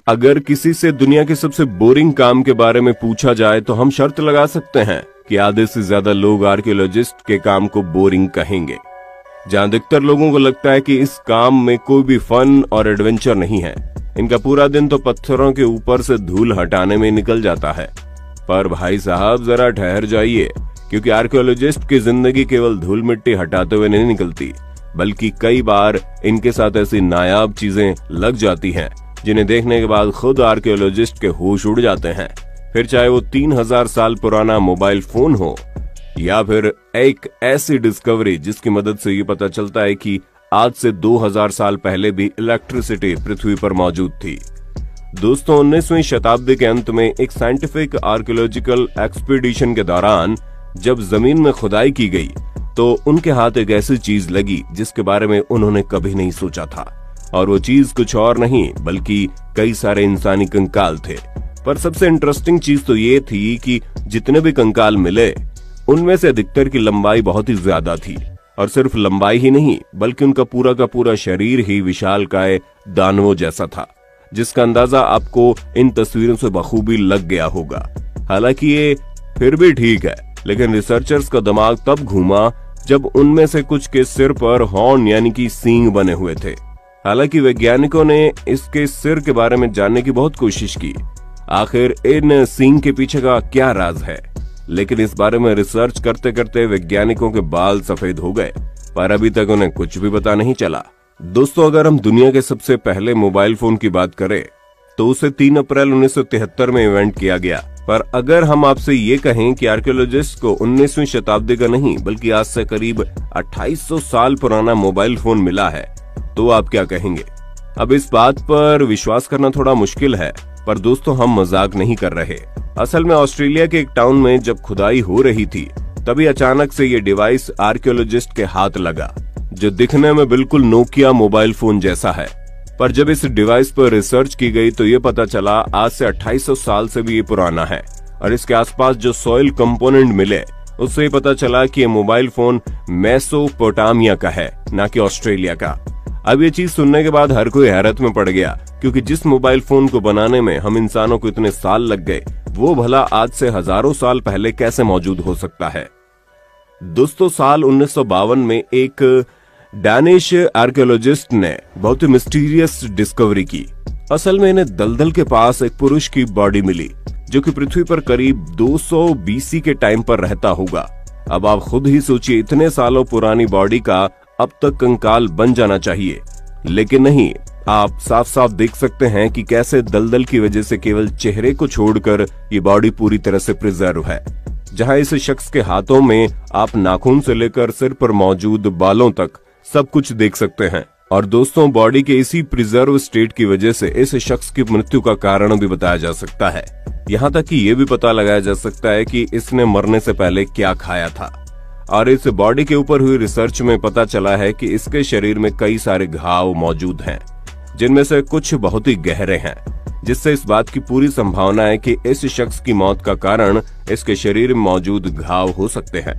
अगर किसी से दुनिया के सबसे बोरिंग काम के बारे में पूछा जाए तो हम शर्त लगा सकते हैं कि आधे से ज्यादा लोग आर्कियोलॉजिस्ट के काम को बोरिंग कहेंगे। जहां अधिकतर लोगों को लगता है कि इस काम में कोई भी फन और एडवेंचर नहीं है। इनका पूरा दिन तो पत्थरों के ऊपर से धूल हटाने में निकल जाता है। पर भाई साहब जरा ठहर जाइए, क्योंकि आर्कियोलॉजिस्ट की जिंदगी केवल धूल मिट्टी हटाते हुए नहीं निकलती, बल्कि कई बार इनके साथ ऐसी नायाब चीजें लग जाती हैं जिन्हें देखने के बाद खुद आर्कियोलॉजिस्ट के होश उड़ जाते हैं। फिर चाहे वो 3000 साल पुराना मोबाइल फोन हो या फिर एक ऐसी डिस्कवरी जिसकी मदद से ये पता चलता है कि आज से 2000 साल पहले भी इलेक्ट्रिसिटी पृथ्वी पर मौजूद थी। दोस्तों, 19वीं शताब्दी के अंत में एक साइंटिफिक आर्कियोलॉजिकल एक्सपीडिशन के दौरान जब जमीन में खुदाई की गई तो उनके हाथ एक ऐसी चीज लगी जिसके बारे में उन्होंने कभी नहीं सोचा था, और वो चीज कुछ और नहीं बल्कि कई सारे इंसानी कंकाल थे। पर सबसे इंटरेस्टिंग चीज तो ये थी कि जितने भी कंकाल मिले उनमें से अधिकतर की लंबाई बहुत ही ज्यादा थी, और सिर्फ लंबाई ही नहीं बल्कि उनका पूरा का पूरा शरीर ही विशालकाय दानवों जैसा था, जिसका अंदाजा आपको इन तस्वीरों से बखूबी लग गया होगा। हालांकि ये फिर भी ठीक है, लेकिन रिसर्चर्स का दिमाग तब घूमा जब उनमें से कुछ के सिर पर हॉर्न यानी कि सींग बने हुए थे। हालांकि वैज्ञानिकों ने इसके सिर के बारे में जानने की बहुत कोशिश की, आखिर इन सींग के पीछे का क्या राज है, लेकिन इस बारे में रिसर्च करते करते वैज्ञानिकों के बाल सफेद हो गए, पर अभी तक उन्हें कुछ भी पता नहीं चला। दोस्तों, अगर हम दुनिया के सबसे पहले मोबाइल फोन की बात करें तो उसे 3 अप्रैल 1973 में इन्वेंट किया गया। पर अगर हम आपसे ये कहें कि आर्कियोलॉजिस्ट को 19वीं शताब्दी का नहीं बल्कि आज से करीब 2800 साल पुराना मोबाइल फोन मिला है, तो आप क्या कहेंगे? अब इस बात पर विश्वास करना थोड़ा मुश्किल है, पर दोस्तों हम मजाक नहीं कर रहे। असल में ऑस्ट्रेलिया के एक टाउन में जब खुदाई हो रही थी तभी अचानक से ये डिवाइस आर्कियोलॉजिस्ट के हाथ लगा, जो दिखने में बिल्कुल नोकिया मोबाइल फोन जैसा है। पर जब इस डिवाइस पर रिसर्च की गई तो ये पता चला आज से 2800 साल से भी ये पुराना है, और इसके आसपास जो सॉइल कंपोनेंट मिले उससे ये पता चला कि ये मोबाइल फोन मेसोपोटामिया का है, ना कि ऑस्ट्रेलिया का। अब ये चीज सुनने के बाद हर कोई हैरत में पड़ गया, क्योंकि जिस मोबाइल फोन को बनाने में हम इंसानों को इतने साल लग गए वो भला आज से हजारों साल पहले कैसे मौजूद हो सकता है। दोस्तों, साल 1952 में एक डैनिश आर्कियोलॉजिस्ट ने बहुत ही मिस्टीरियस डिस्कवरी की। असल में इन्हें दलदल के पास एक पुरुष की बॉडी मिली जो कि पृथ्वी पर करीब 200 BC के टाइम पर रहता होगा। अब आप खुद ही सोचिए, इतने सालों पुरानी बॉडी का अब तक कंकाल बन जाना चाहिए, लेकिन नहीं। आप साफ साफ देख सकते हैं कि कैसे दलदल की वजह से केवल चेहरे को छोड़कर ये बॉडी पूरी तरह से प्रिजर्व है। जहां इस शख्स के हाथों में आप नाखून से लेकर सिर पर मौजूद बालों तक सब कुछ देख सकते हैं। और दोस्तों, बॉडी के इसी प्रिजर्व स्टेट की वजह से इस शख्स की मृत्यु का कारण भी बताया जा सकता है। यहाँ तक कि ये भी पता लगाया जा सकता है कि इसने मरने से पहले क्या खाया था। और इस बॉडी के ऊपर हुई रिसर्च में पता चला है कि इसके शरीर में कई सारे घाव मौजूद हैं, जिनमें से कुछ बहुत ही गहरे हैं, जिससे इस बात की पूरी संभावना है कि इस शख्स की मौत का कारण इसके शरीर में मौजूद घाव हो सकते हैं।